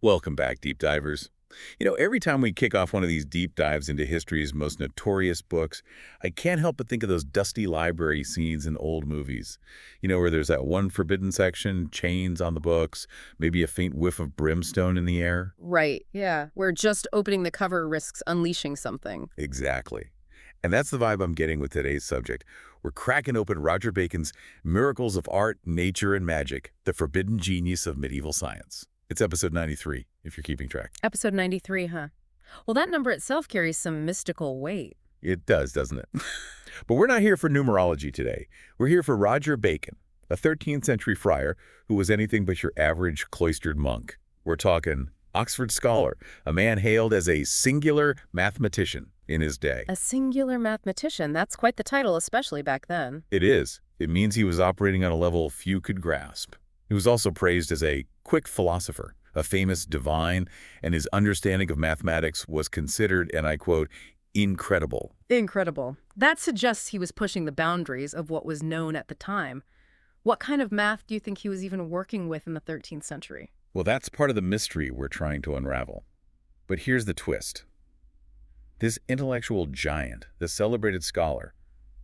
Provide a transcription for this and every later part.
Welcome back, deep divers. Every time we kick off one of these deep dives into history's most notorious books, I can't help but think of those dusty library scenes in old movies. Where there's that one forbidden section, chains on the books, maybe a faint whiff of brimstone in the air. Right, yeah. Where just opening the cover risks unleashing something. Exactly. And that's the vibe I'm getting with today's subject. We're cracking open Roger Bacon's Miracles of Art, Nature, and Magic, the Forbidden Genius of Medieval Science. It's episode 93, if you're keeping track. Episode 93, huh? Well, that number itself carries some mystical weight. It does, doesn't it? But we're not here for numerology today. We're here for Roger Bacon, a 13th century friar who was anything but your average cloistered monk. We're talking Oxford scholar, a man hailed as a singular mathematician in his day. A singular mathematician, that's quite the title, especially back then. It is. It means he was operating on a level few could grasp. He was also praised as a quick philosopher, a famous divine, and his understanding of mathematics was considered, and I quote, incredible. Incredible. That suggests he was pushing the boundaries of what was known at the time. What kind of math do you think he was even working with in the 13th century? Well, that's part of the mystery we're trying to unravel. But here's the twist. This intellectual giant, the celebrated scholar,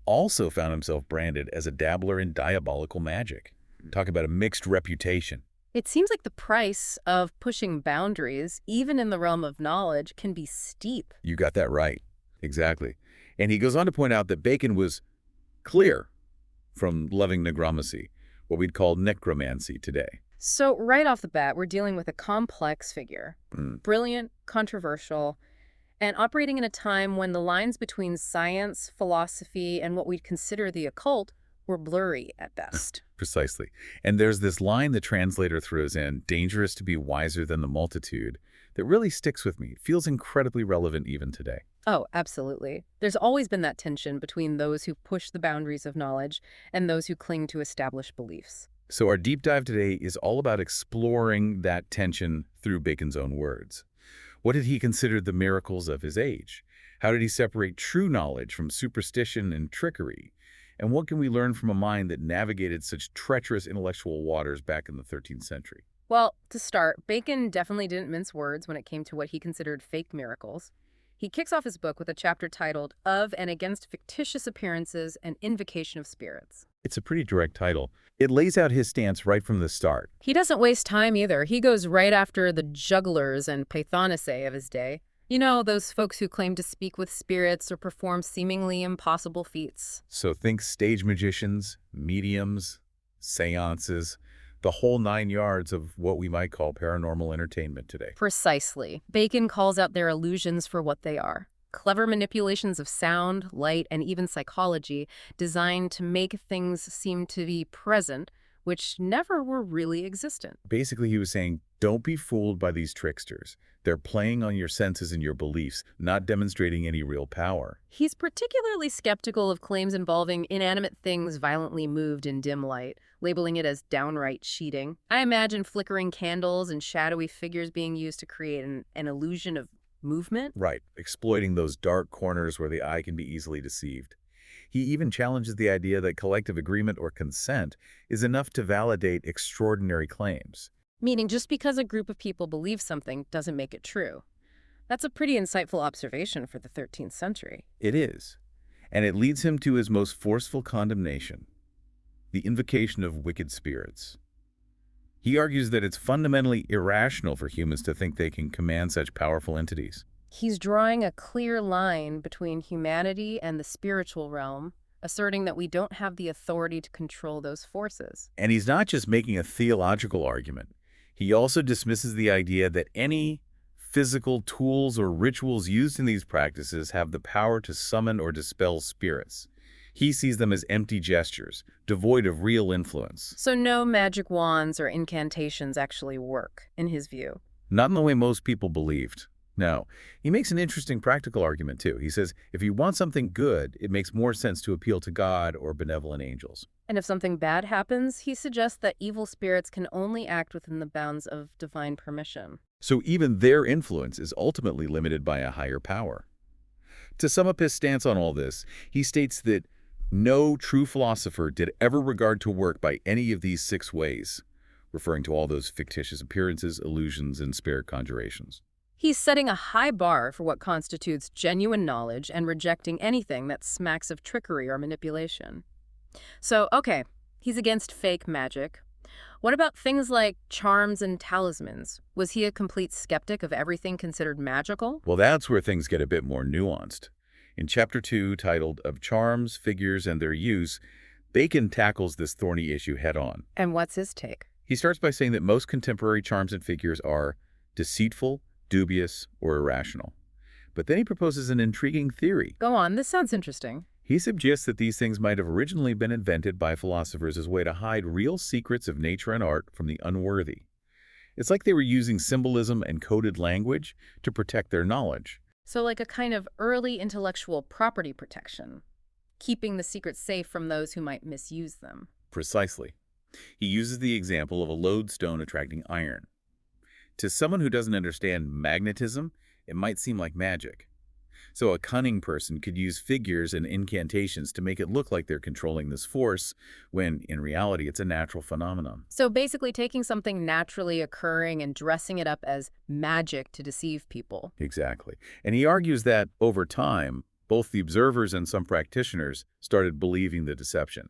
also found himself branded as a dabbler in diabolical magic. Talk about a mixed reputation. It seems like the price of pushing boundaries, even in the realm of knowledge, can be steep. You got that right. Exactly. And he goes on to point out that Bacon was clear from loving necromancy, what we'd call necromancy today. So right off the bat, we're dealing with a complex figure. Mm. Brilliant, controversial, and operating in a time when the lines between science, philosophy, and what we'd consider the occult were blurry at best. Precisely. And there's this line the translator throws in, dangerous to be wiser than the multitude, that really sticks with me. It feels incredibly relevant even today. Oh, absolutely. There's always been that tension between those who push the boundaries of knowledge and those who cling to established beliefs. So our deep dive today is all about exploring that tension through Bacon's own words. What did he consider the miracles of his age? How did he separate true knowledge from superstition and trickery? And what can we learn from a mind that navigated such treacherous intellectual waters back in the 13th century? Well, to start, Bacon definitely didn't mince words when it came to what he considered fake miracles. He kicks off his book with a chapter titled Of and Against Fictitious Appearances and Invocation of Spirits. It's a pretty direct title. It lays out his stance right from the start. He doesn't waste time either. He goes right after the jugglers and pythonessae of his day. You know, those folks who claim to speak with spirits or perform seemingly impossible feats. So think stage magicians, mediums, seances, the whole 9 yards of what we might call paranormal entertainment today. Precisely. Bacon calls out their illusions for what they are. Clever manipulations of sound, light, and even psychology designed to make things seem to be present, which never were really existent. Basically, he was saying, don't be fooled by these tricksters. They're playing on your senses and your beliefs, not demonstrating any real power. He's particularly skeptical of claims involving inanimate things violently moved in dim light, labeling it as downright cheating. I imagine flickering candles and shadowy figures being used to create an illusion of movement. Right, exploiting those dark corners where the eye can be easily deceived. He even challenges the idea that collective agreement or consent is enough to validate extraordinary claims. Meaning just because a group of people believe something doesn't make it true. That's a pretty insightful observation for the 13th century. It is. And it leads him to his most forceful condemnation, the invocation of wicked spirits. He argues that it's fundamentally irrational for humans to think they can command such powerful entities. He's drawing a clear line between humanity and the spiritual realm, asserting that we don't have the authority to control those forces. And he's not just making a theological argument. He also dismisses the idea that any physical tools or rituals used in these practices have the power to summon or dispel spirits. He sees them as empty gestures, devoid of real influence. So no magic wands or incantations actually work, in his view. Not in the way most people believed. No. He makes an interesting practical argument, too. He says, if you want something good, it makes more sense to appeal to God or benevolent angels. And if something bad happens, he suggests that evil spirits can only act within the bounds of divine permission. So even their influence is ultimately limited by a higher power. To sum up his stance on all this, he states that no true philosopher did ever regard to work by any of these 6 ways. referring to all those fictitious appearances, illusions, and spirit conjurations. He's setting a high bar for what constitutes genuine knowledge and rejecting anything that smacks of trickery or manipulation. So, okay, he's against fake magic. What about things like charms and talismans? Was he a complete skeptic of everything considered magical? Well, that's where things get a bit more nuanced. In Chapter 2, titled Of Charms, Figures, and Their Use, Bacon tackles this thorny issue head-on. And what's his take? He starts by saying that most contemporary charms and figures are deceitful, dubious, or irrational. But then he proposes an intriguing theory. Go on, this sounds interesting. He suggests that these things might have originally been invented by philosophers as a way to hide real secrets of nature and art from the unworthy. It's like they were using symbolism and coded language to protect their knowledge. So like a kind of early intellectual property protection, keeping the secrets safe from those who might misuse them. Precisely. He uses the example of a lodestone attracting iron. To someone who doesn't understand magnetism, it might seem like magic. So a cunning person could use figures and incantations to make it look like they're controlling this force, when in reality it's a natural phenomenon. So basically taking something naturally occurring and dressing it up as magic to deceive people. Exactly. And he argues that, over time, both the observers and some practitioners started believing the deception.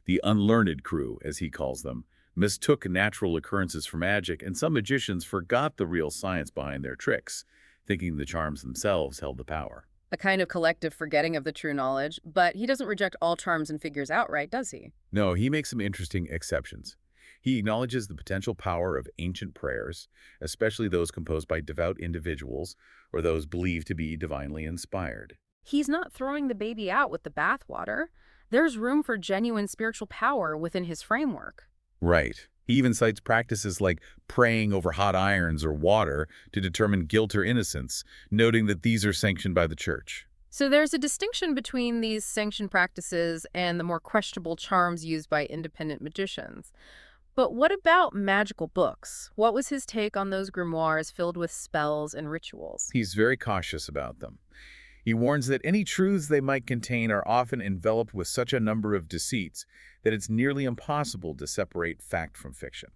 The unlearned crew, as he calls them, mistook natural occurrences for magic, and some magicians forgot the real science behind their tricks, thinking the charms themselves held the power. A kind of collective forgetting of the true knowledge, but he doesn't reject all charms and figures outright, does he? No, he makes some interesting exceptions. He acknowledges the potential power of ancient prayers, especially those composed by devout individuals or those believed to be divinely inspired. He's not throwing the baby out with the bathwater. There's room for genuine spiritual power within his framework. Right. He even cites practices like praying over hot irons or water to determine guilt or innocence, noting that these are sanctioned by the church. So there's a distinction between these sanctioned practices and the more questionable charms used by independent magicians. But what about magical books? What was his take on those grimoires filled with spells and rituals? He's very cautious about them. He warns that any truths they might contain are often enveloped with such a number of deceits that it's nearly impossible to separate fact from fiction.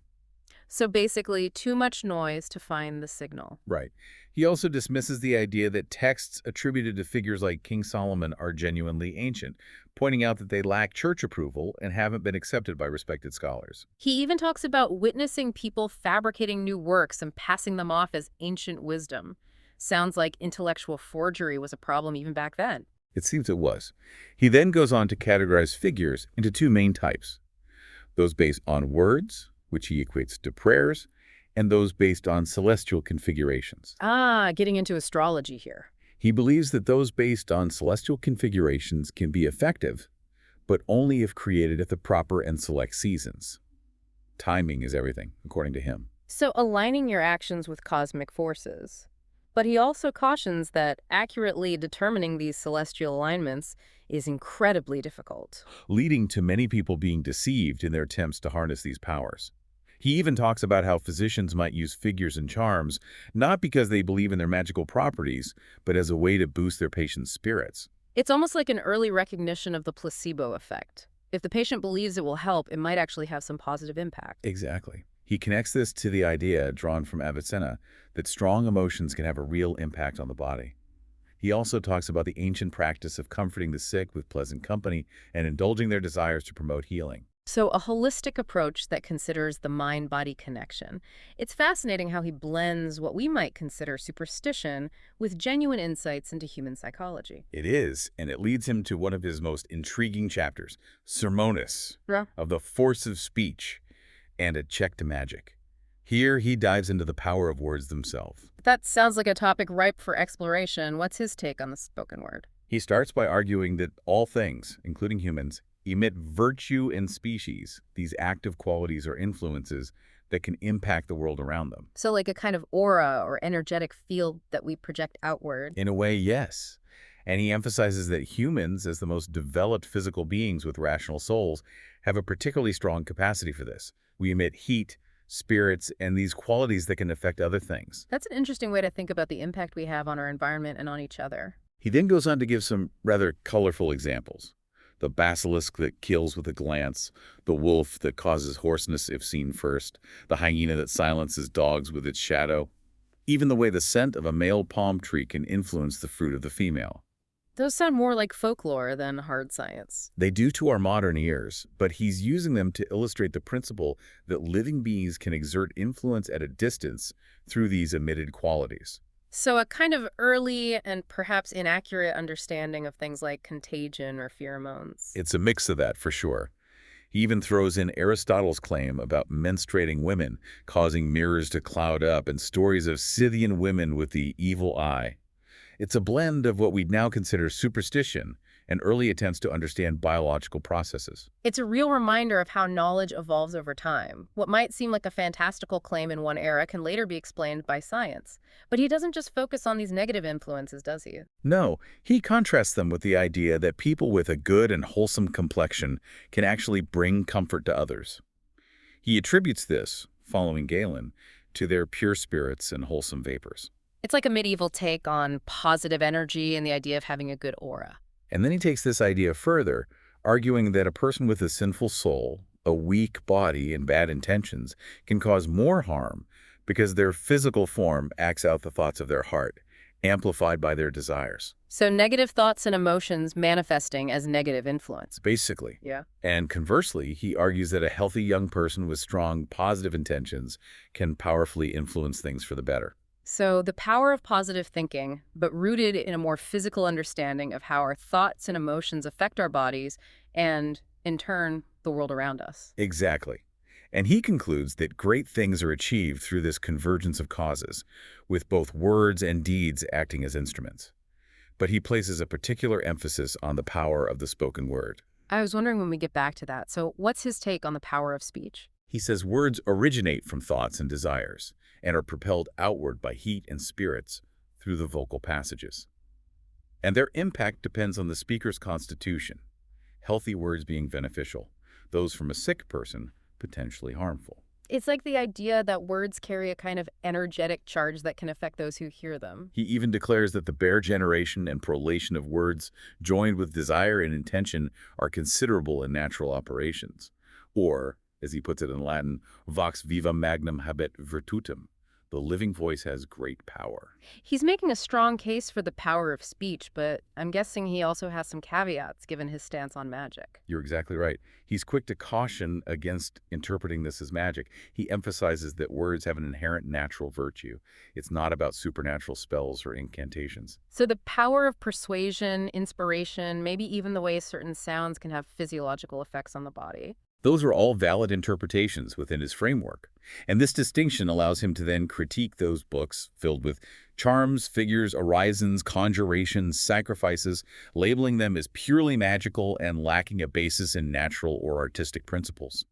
So basically, too much noise to find the signal. Right. He also dismisses the idea that texts attributed to figures like King Solomon are genuinely ancient, pointing out that they lack church approval and haven't been accepted by respected scholars. He even talks about witnessing people fabricating new works and passing them off as ancient wisdom. Sounds like intellectual forgery was a problem even back then. It seems it was. He then goes on to categorize figures into two main types: those based on words, which he equates to prayers, and those based on celestial configurations. Getting into astrology here. He believes that those based on celestial configurations can be effective, but only if created at the proper and select seasons. Timing is everything, according to him. So aligning your actions with cosmic forces. But he also cautions that accurately determining these celestial alignments is incredibly difficult, Leading to many people being deceived in their attempts to harness these powers. He even talks about how physicians might use figures and charms, not because they believe in their magical properties, but as a way to boost their patient's spirits. It's almost like an early recognition of the placebo effect. If the patient believes it will help, it might actually have some positive impact. Exactly. He connects this to the idea, drawn from Avicenna, that strong emotions can have a real impact on the body. He also talks about the ancient practice of comforting the sick with pleasant company and indulging their desires to promote healing. So a holistic approach that considers the mind-body connection. It's fascinating how he blends what we might consider superstition with genuine insights into human psychology. It is, and it leads him to one of his most intriguing chapters, Sermonis, Yeah. of the force of speech, and a check to magic. Here he dives into the power of words themselves. That sounds like a topic ripe for exploration. What's his take on the spoken word? He starts by arguing that all things, including humans, emit virtue in species, these active qualities or influences that can impact the world around them. So like a kind of aura or energetic field that we project outward. In a way, yes. And he emphasizes that humans, as the most developed physical beings with rational souls, have a particularly strong capacity for this. We emit heat, spirits, and these qualities that can affect other things. That's an interesting way to think about the impact we have on our environment and on each other. He then goes on to give some rather colorful examples. The basilisk that kills with a glance, the wolf that causes hoarseness if seen first, the hyena that silences dogs with its shadow. Even the way the scent of a male palm tree can influence the fruit of the female. Those sound more like folklore than hard science. They do to our modern ears, but he's using them to illustrate the principle that living beings can exert influence at a distance through these emitted qualities. So a kind of early and perhaps inaccurate understanding of things like contagion or pheromones. It's a mix of that, for sure. He even throws in Aristotle's claim about menstruating women causing mirrors to cloud up and stories of Scythian women with the evil eye. It's a blend of what we'd now consider superstition and early attempts to understand biological processes. It's a real reminder of how knowledge evolves over time. What might seem like a fantastical claim in one era can later be explained by science. But he doesn't just focus on these negative influences, does he? No, he contrasts them with the idea that people with a good and wholesome complexion can actually bring comfort to others. He attributes this, following Galen, to their pure spirits and wholesome vapors. It's like a medieval take on positive energy and the idea of having a good aura. And then he takes this idea further, arguing that a person with a sinful soul, a weak body, and bad intentions can cause more harm because their physical form acts out the thoughts of their heart, amplified by their desires. So negative thoughts and emotions manifesting as negative influence. Basically. Yeah. And conversely, he argues that a healthy young person with strong, positive intentions can powerfully influence things for the better. So the power of positive thinking, but rooted in a more physical understanding of how our thoughts and emotions affect our bodies and, in turn, the world around us. Exactly. And he concludes that great things are achieved through this convergence of causes, with both words and deeds acting as instruments. But he places a particular emphasis on the power of the spoken word. I was wondering when we get back to that. So what's his take on the power of speech? He says words originate from thoughts and desires and are propelled outward by heat and spirits through the vocal passages. And their impact depends on the speaker's constitution, healthy words being beneficial, those from a sick person potentially harmful. It's like the idea that words carry a kind of energetic charge that can affect those who hear them. He even declares that the bare generation and prolation of words joined with desire and intention are considerable in natural operations. Or, as he puts it in Latin, vox viva magnum habet virtutum. The living voice has great power. He's making a strong case for the power of speech, but I'm guessing he also has some caveats given his stance on magic. You're exactly right. He's quick to caution against interpreting this as magic. He emphasizes that words have an inherent natural virtue. It's not about supernatural spells or incantations. So the power of persuasion, inspiration, maybe even the way certain sounds can have physiological effects on the body. Those are all valid interpretations within his framework. And this distinction allows him to then critique those books filled with charms, figures, orisons, conjurations, sacrifices, labeling them as purely magical and lacking a basis in natural or artistic principles.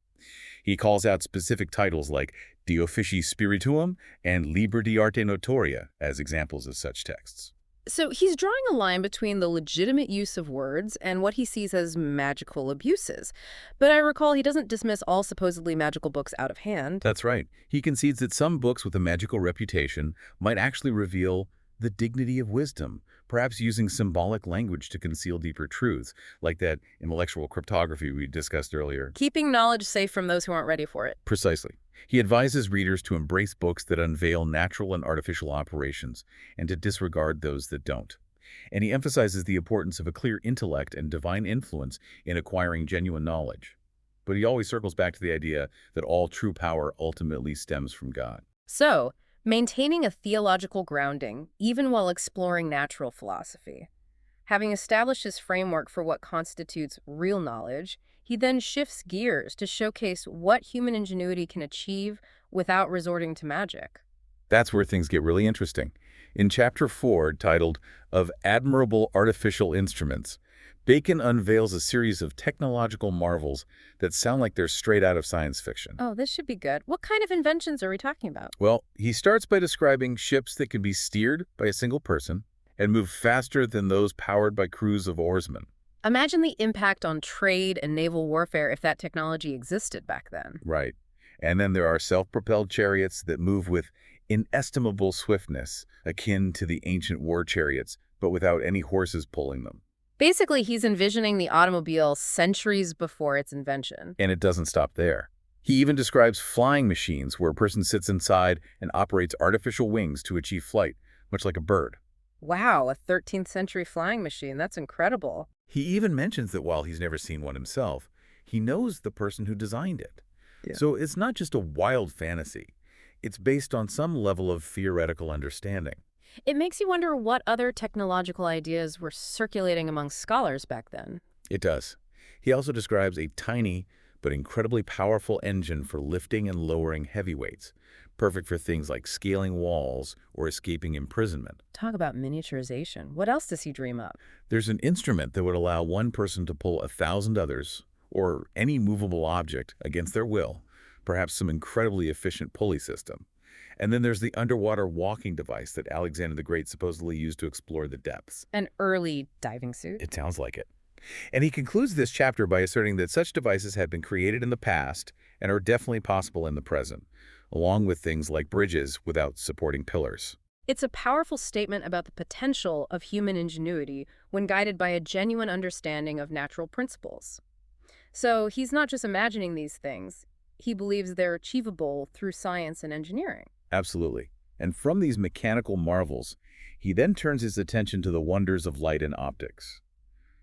He calls out specific titles like De Officii Spirituum and Liber de Arte Notoria as examples of such texts. So he's drawing a line between the legitimate use of words and what he sees as magical abuses. But I recall he doesn't dismiss all supposedly magical books out of hand. That's right. He concedes that some books with a magical reputation might actually reveal the dignity of wisdom, perhaps using symbolic language to conceal deeper truths, like that intellectual cryptography we discussed earlier. Keeping knowledge safe from those who aren't ready for it. Precisely. He advises readers to embrace books that unveil natural and artificial operations and to disregard those that don't. And he emphasizes the importance of a clear intellect and divine influence in acquiring genuine knowledge. But he always circles back to the idea that all true power ultimately stems from God. So, maintaining a theological grounding, even while exploring natural philosophy. Having established his framework for what constitutes real knowledge, he then shifts gears to showcase what human ingenuity can achieve without resorting to magic. That's where things get really interesting. In Chapter 4, titled Of Admirable Artificial Instruments, Bacon unveils a series of technological marvels that sound like they're straight out of science fiction. Oh, this should be good. What kind of inventions are we talking about? Well, he starts by describing ships that can be steered by a single person and move faster than those powered by crews of oarsmen. Imagine the impact on trade and naval warfare if that technology existed back then. Right. And then there are self-propelled chariots that move with inestimable swiftness, akin to the ancient war chariots, but without any horses pulling them. Basically, he's envisioning the automobile centuries before its invention. And it doesn't stop there. He even describes flying machines where a person sits inside and operates artificial wings to achieve flight, much like a bird. Wow, a 13th century flying machine. That's incredible. He even mentions that while he's never seen one himself, he knows the person who designed it. Yeah. So it's not just a wild fantasy. It's based on some level of theoretical understanding. It makes you wonder what other technological ideas were circulating among scholars back then. It does. He also describes a tiny but incredibly powerful engine for lifting and lowering heavy weights, perfect for things like scaling walls or escaping imprisonment. Talk about miniaturization. What else does he dream up? There's an instrument that would allow one person to pull 1,000 others, or any movable object, against their will, perhaps some incredibly efficient pulley system. And then there's the underwater walking device that Alexander the Great supposedly used to explore the depths. An early diving suit? It sounds like it. And he concludes this chapter by asserting that such devices have been created in the past and are definitely possible in the present, along with things like bridges without supporting pillars. It's a powerful statement about the potential of human ingenuity when guided by a genuine understanding of natural principles. So he's not just imagining these things. He believes they're achievable through science and engineering. Absolutely. And from these mechanical marvels, he then turns his attention to the wonders of light and optics.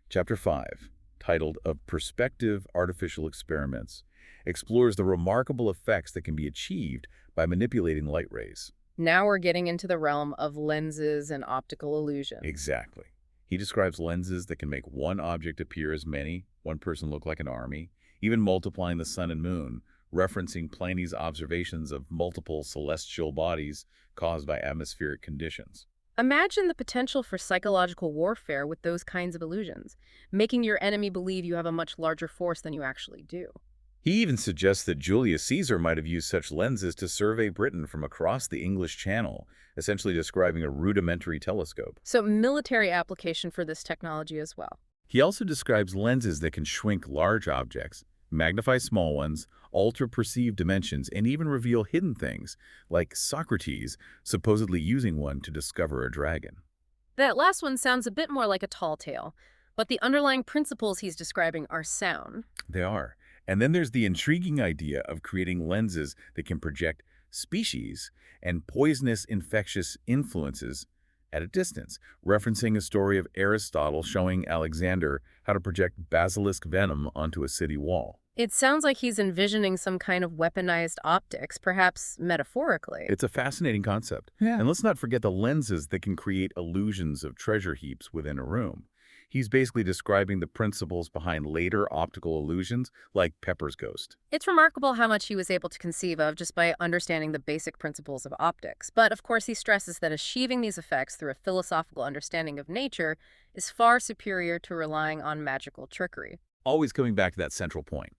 Chapter 5, titled Of Perspective Artificial Experiments, explores the remarkable effects that can be achieved by manipulating light rays. Now we're getting into the realm of lenses and optical illusion. Exactly. He describes lenses that can make one object appear as many, one person look like an army, even multiplying the sun and moon, referencing Pliny's observations of multiple celestial bodies caused by atmospheric conditions. Imagine the potential for psychological warfare with those kinds of illusions, making your enemy believe you have a much larger force than you actually do. He even suggests that Julius Caesar might have used such lenses to survey Britain from across the English Channel, essentially describing a rudimentary telescope. So military application for this technology as well. He also describes lenses that can shrink large objects, magnify small ones, alter perceived dimensions, and even reveal hidden things, like Socrates supposedly using one to discover a dragon. That last one sounds a bit more like a tall tale, but the underlying principles he's describing are sound. They are. And then there's the intriguing idea of creating lenses that can project species and poisonous infectious influences at a distance, referencing a story of Aristotle showing Alexander how to project basilisk venom onto a city wall. It sounds like he's envisioning some kind of weaponized optics, perhaps metaphorically. It's a fascinating concept. Yeah. And let's not forget the lenses that can create illusions of treasure heaps within a room. He's basically describing the principles behind later optical illusions, like Pepper's ghost. It's remarkable how much he was able to conceive of just by understanding the basic principles of optics. But of course, he stresses that achieving these effects through a philosophical understanding of nature is far superior to relying on magical trickery. Always coming back to that central point.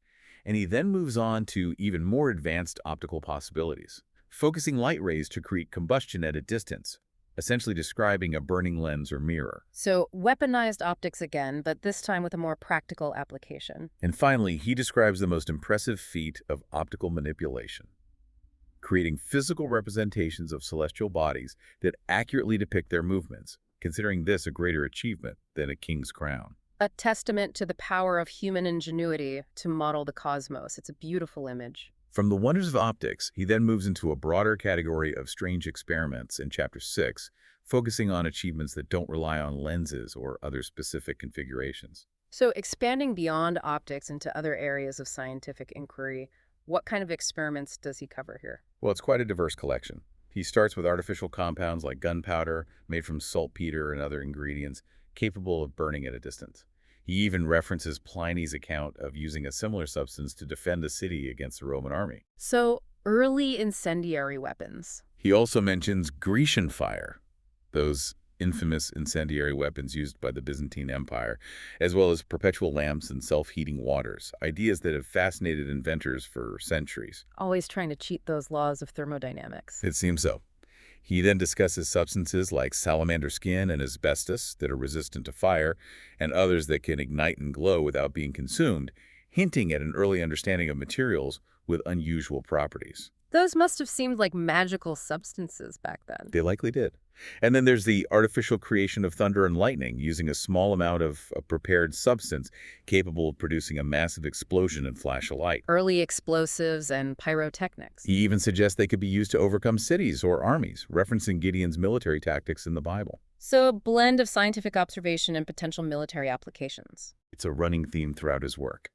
And he then moves on to even more advanced optical possibilities, focusing light rays to create combustion at a distance, essentially describing a burning lens or mirror. So weaponized optics again, but this time with a more practical application. And finally, he describes the most impressive feat of optical manipulation, creating physical representations of celestial bodies that accurately depict their movements, considering this a greater achievement than a king's crown. A testament to the power of human ingenuity to model the cosmos. It's a beautiful image. From the wonders of optics, he then moves into a broader category of strange experiments in Chapter 6, focusing on achievements that don't rely on lenses or other specific configurations. So expanding beyond optics into other areas of scientific inquiry, what kind of experiments does he cover here? Well, it's quite a diverse collection. He starts with artificial compounds like gunpowder, made from saltpeter and other ingredients, capable of burning at a distance. He even references Pliny's account of using a similar substance to defend a city against the Roman army. So early incendiary weapons. He also mentions Grecian fire, those infamous incendiary weapons used by the Byzantine Empire, as well as perpetual lamps and self-heating waters, ideas that have fascinated inventors for centuries. Always trying to cheat those laws of thermodynamics. It seems so. He then discusses substances like salamander skin and asbestos that are resistant to fire, and others that can ignite and glow without being consumed, hinting at an early understanding of materials with unusual properties. Those must have seemed like magical substances back then. They likely did. And then there's the artificial creation of thunder and lightning using a small amount of a prepared substance capable of producing a massive explosion and flash of light. Early explosives and pyrotechnics. He even suggests they could be used to overcome cities or armies, referencing Gideon's military tactics in the Bible. So a blend of scientific observation and potential military applications. It's a running theme throughout his work.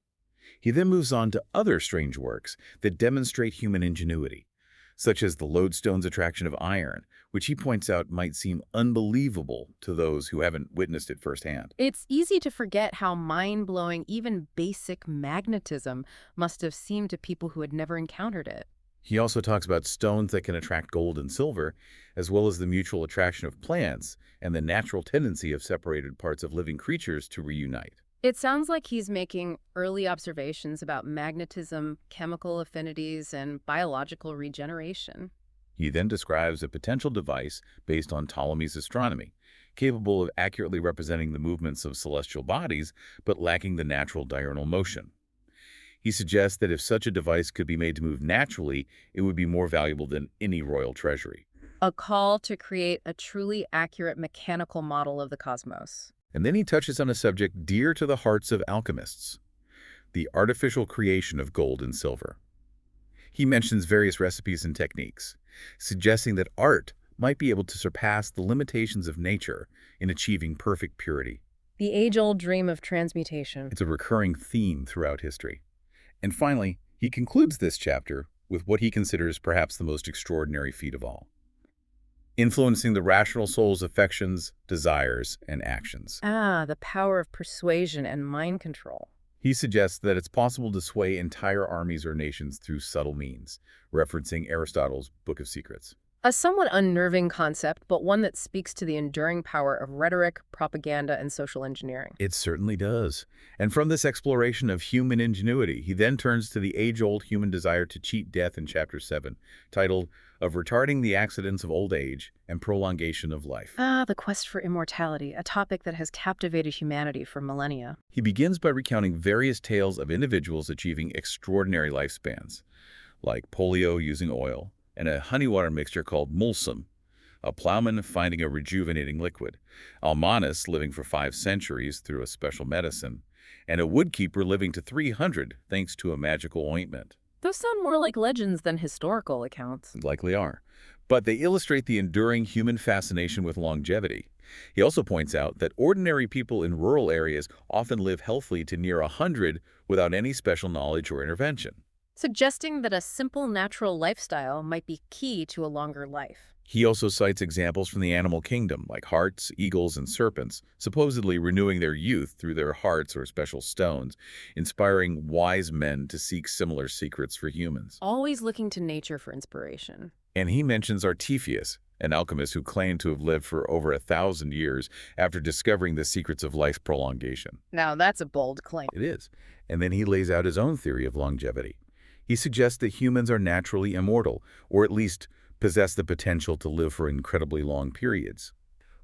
He then moves on to other strange works that demonstrate human ingenuity, such as the lodestone's attraction of iron, which he points out might seem unbelievable to those who haven't witnessed it firsthand. It's easy to forget how mind-blowing even basic magnetism must have seemed to people who had never encountered it. He also talks about stones that can attract gold and silver, as well as the mutual attraction of plants and the natural tendency of separated parts of living creatures to reunite. It sounds like he's making early observations about magnetism, chemical affinities, and biological regeneration. He then describes a potential device based on Ptolemy's astronomy, capable of accurately representing the movements of celestial bodies, but lacking the natural diurnal motion. He suggests that if such a device could be made to move naturally, it would be more valuable than any royal treasury. A call to create a truly accurate mechanical model of the cosmos. And then he touches on a subject dear to the hearts of alchemists, the artificial creation of gold and silver. He mentions various recipes and techniques, suggesting that art might be able to surpass the limitations of nature in achieving perfect purity. The age-old dream of transmutation. It's a recurring theme throughout history. And finally, he concludes this chapter with what he considers perhaps the most extraordinary feat of all: influencing the rational soul's affections, desires, and actions. The power of persuasion and mind control. He suggests that it's possible to sway entire armies or nations through subtle means, referencing Aristotle's Book of Secrets. A somewhat unnerving concept, but one that speaks to the enduring power of rhetoric, propaganda, and social engineering. It certainly does. And from this exploration of human ingenuity, he then turns to the age-old human desire to cheat death in Chapter 7, titled Of Retarding the Accidents of Old Age and Prolongation of Life. The quest for immortality, a topic that has captivated humanity for millennia. He begins by recounting various tales of individuals achieving extraordinary lifespans, like polio using oil, and a honey water mixture called mulsum, a plowman finding a rejuvenating liquid, Almanis living for 5 centuries through a special medicine, and a woodkeeper living to 300 thanks to a magical ointment. Those sound more like legends than historical accounts. Likely are. But they illustrate the enduring human fascination with longevity. He also points out that ordinary people in rural areas often live healthily to near 100 without any special knowledge or intervention, Suggesting that a simple natural lifestyle might be key to a longer life. He also cites examples from the animal kingdom, like harts, eagles, and serpents, supposedly renewing their youth through their hearts or special stones, inspiring wise men to seek similar secrets for humans. Always looking to nature for inspiration. And he mentions Artephius, an alchemist who claimed to have lived for over 1,000 years after discovering the secrets of life prolongation. Now that's a bold claim. It is. And then he lays out his own theory of longevity. He suggests that humans are naturally immortal, or at least possess the potential to live for incredibly long periods.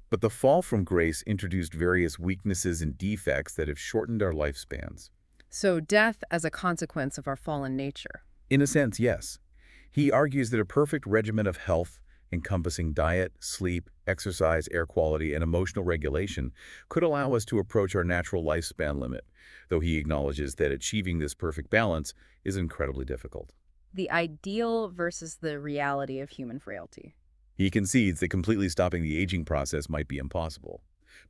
But the fall from grace introduced various weaknesses and defects that have shortened our lifespans. So death as a consequence of our fallen nature. In a sense, yes. He argues that a perfect regimen of health, encompassing diet, sleep, exercise, air quality, and emotional regulation, could allow us to approach our natural lifespan limit, though he acknowledges that achieving this perfect balance is incredibly difficult. The ideal versus the reality of human frailty. He concedes that completely stopping the aging process might be impossible,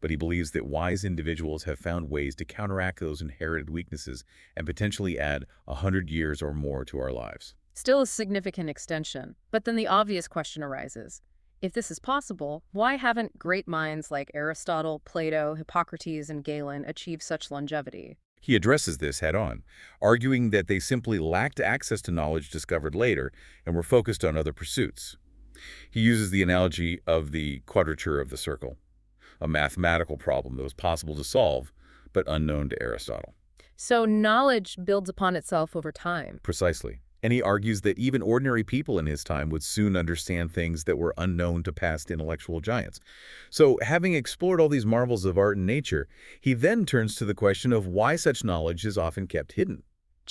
but he believes that wise individuals have found ways to counteract those inherited weaknesses and potentially add 100 years or more to our lives. Still a significant extension, but then the obvious question arises. If this is possible, why haven't great minds like Aristotle, Plato, Hippocrates, and Galen achieved such longevity? He addresses this head-on, arguing that they simply lacked access to knowledge discovered later and were focused on other pursuits. He uses the analogy of the quadrature of the circle, a mathematical problem that was possible to solve, but unknown to Aristotle. So knowledge builds upon itself over time. Precisely. And he argues that even ordinary people in his time would soon understand things that were unknown to past intellectual giants. So, having explored all these marvels of art and nature, he then turns to the question of why such knowledge is often kept hidden.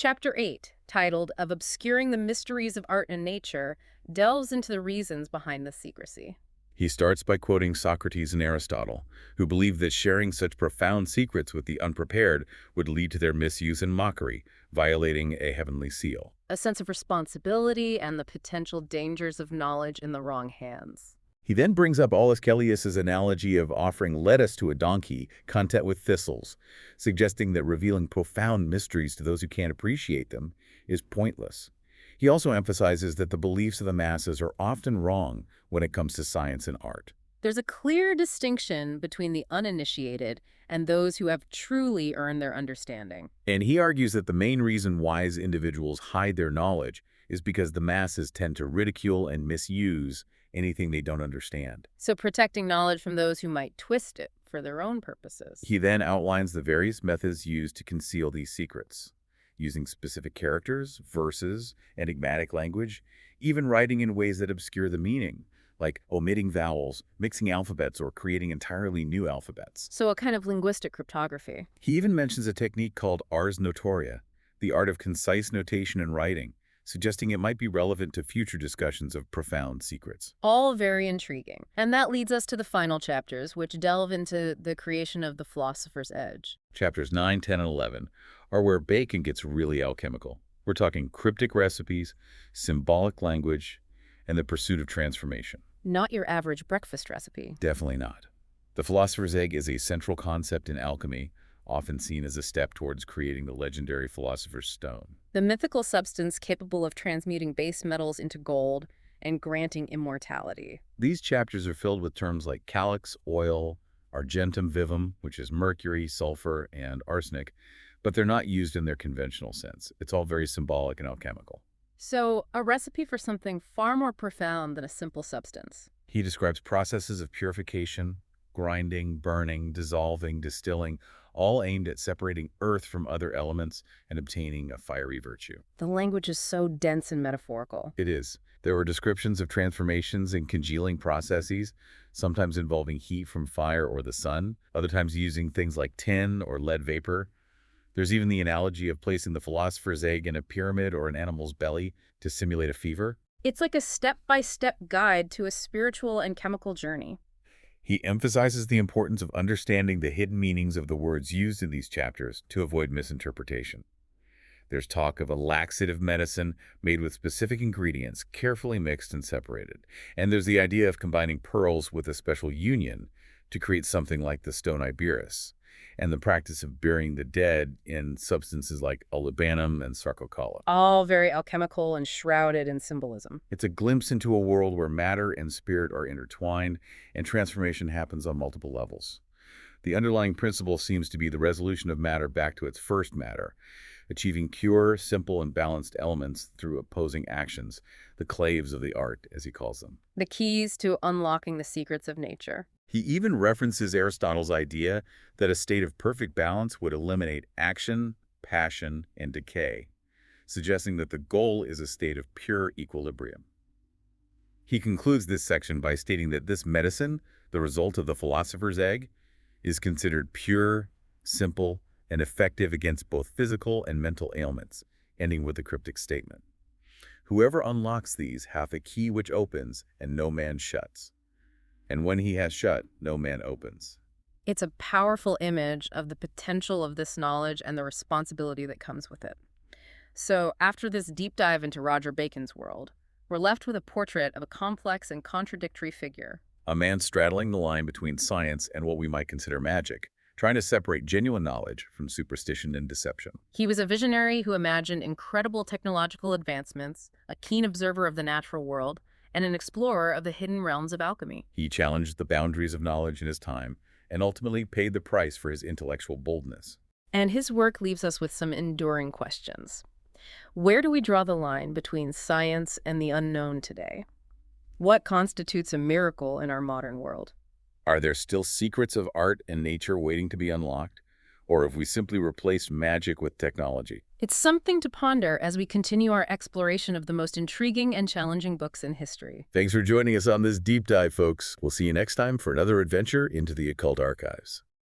Chapter 8, titled Of Obscuring the Mysteries of Art and Nature, delves into the reasons behind the secrecy. He starts by quoting Socrates and Aristotle, who believed that sharing such profound secrets with the unprepared would lead to their misuse and mockery, violating a heavenly seal. A sense of responsibility and the potential dangers of knowledge in the wrong hands. He then brings up Aulus analogy of offering lettuce to a donkey content with thistles, suggesting that revealing profound mysteries to those who can't appreciate them is pointless. He also emphasizes that the beliefs of the masses are often wrong when it comes to science and art. There's a clear distinction between the uninitiated and those who have truly earned their understanding. And he argues that the main reason wise individuals hide their knowledge is because the masses tend to ridicule and misuse anything they don't understand. So protecting knowledge from those who might twist it for their own purposes. He then outlines the various methods used to conceal these secrets, using specific characters, verses, enigmatic language, even writing in ways that obscure the meaning, like omitting vowels, mixing alphabets, or creating entirely new alphabets. So a kind of linguistic cryptography. He even mentions a technique called ars notoria, the art of concise notation in writing, suggesting it might be relevant to future discussions of profound secrets. All very intriguing. And that leads us to the final chapters, which delve into the creation of the philosopher's edge. Chapters 9, 10, and 11 are where Bacon gets really alchemical. We're talking cryptic recipes, symbolic language, and the pursuit of transformation. Not your average breakfast recipe. Definitely not. The philosopher's egg is a central concept in alchemy, often seen as a step towards creating the legendary philosopher's stone. The mythical substance capable of transmuting base metals into gold and granting immortality. These chapters are filled with terms like calyx, oil, argentum vivum, which is mercury, sulfur, and arsenic, but they're not used in their conventional sense. It's all very symbolic and alchemical. So, a recipe for something far more profound than a simple substance. He describes processes of purification, grinding, burning, dissolving, distilling, all aimed at separating earth from other elements and obtaining a fiery virtue. The language is so dense and metaphorical. It is. There were descriptions of transformations and congealing processes, sometimes involving heat from fire or the sun, other times using things like tin or lead vapor. There's even the analogy of placing the philosopher's egg in a pyramid or an animal's belly to simulate a fever. It's like a step-by-step guide to a spiritual and chemical journey. He emphasizes the importance of understanding the hidden meanings of the words used in these chapters to avoid misinterpretation. There's talk of a laxative medicine made with specific ingredients, carefully mixed and separated. And there's the idea of combining pearls with a special union to create something like the stone Iberus, and the practice of burying the dead in substances like olibanum and sarcocala. All very alchemical and shrouded in symbolism. It's a glimpse into a world where matter and spirit are intertwined, and transformation happens on multiple levels. The underlying principle seems to be the resolution of matter back to its first matter, achieving pure, simple, and balanced elements through opposing actions, the claves of the art, as he calls them. The keys to unlocking the secrets of nature. He even references Aristotle's idea that a state of perfect balance would eliminate action, passion, and decay, suggesting that the goal is a state of pure equilibrium. He concludes this section by stating that this medicine, the result of the philosopher's egg, is considered pure, simple, and effective against both physical and mental ailments, ending with the cryptic statement, "Whoever unlocks these hath a key which opens, and no man shuts. And when he has shut, no man opens." It's a powerful image of the potential of this knowledge and the responsibility that comes with it. So, after this deep dive into Roger Bacon's world, we're left with a portrait of a complex and contradictory figure. A man straddling the line between science and what we might consider magic, trying to separate genuine knowledge from superstition and deception. He was a visionary who imagined incredible technological advancements, a keen observer of the natural world, and an explorer of the hidden realms of alchemy. He challenged the boundaries of knowledge in his time and ultimately paid the price for his intellectual boldness. And his work leaves us with some enduring questions. Where do we draw the line between science and the unknown today? What constitutes a miracle in our modern world? Are there still secrets of art and nature waiting to be unlocked? Or have we simply replaced magic with technology? It's something to ponder as we continue our exploration of the most intriguing and challenging books in history. Thanks for joining us on this deep dive, folks. We'll see you next time for another adventure into the Occult Archives.